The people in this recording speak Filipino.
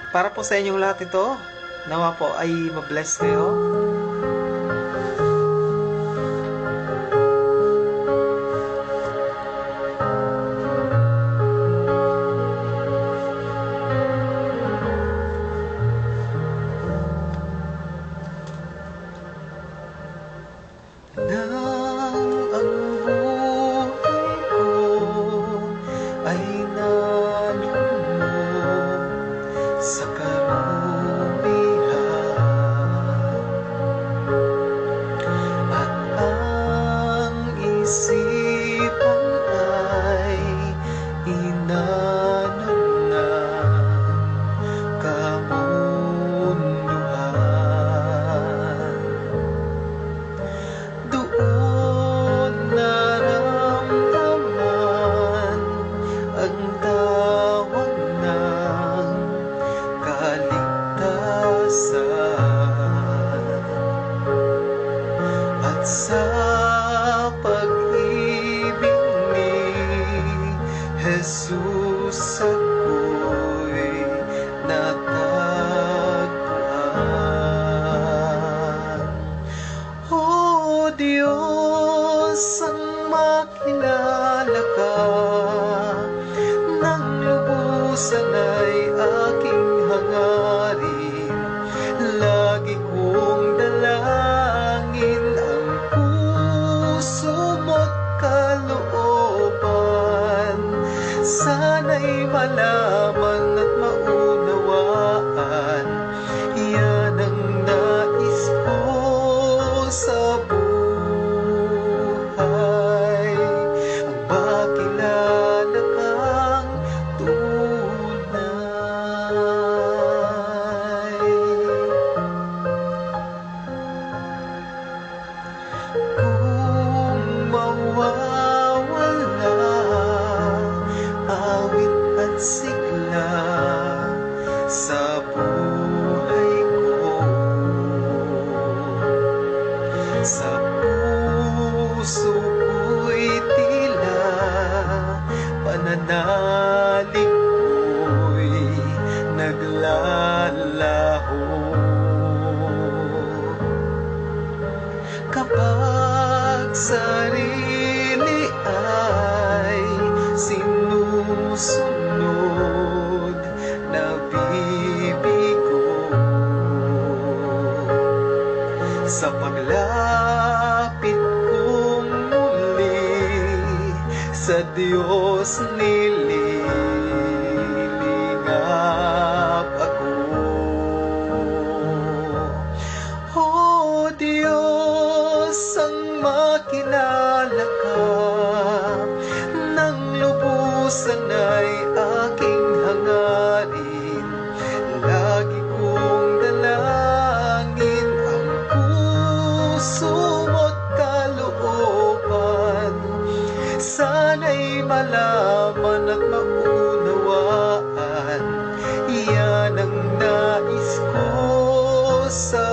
Para po sa inyong lahat ito, nawa po ay mabless kayo. Nang ang buhay ko ay nalulong sa karumihan, at ang isipan ay inanod ng kamunduhan, doon naramdaman ang tawag ng kaligtasan. At sa pag-ibig ni Jesus ako'y natagpuan. O Diyos, ang makilala ka ng lubusan ay aking hangarin. Lagi kong dalangin ang puso mo't kalooban. Sana'y malaman at maunawaan, yan ang nais ko sa buhay, ang makilala kang tunay. Kung mawawala awit at sigla sa buhay ko, sa puso ko'y tila pananalig ko'y naglalaho. Kapag sarili ay sinusunod, nabibigo sa paglapit kong muli sa Diyos, nililingap ako. O Diyos, ang makilala ka ng lubusan ay aking hangarin. Lagi kong dalangin ang puso mo't kalooban. Sana'y malaman at maunawaan, yan ang nais ko sa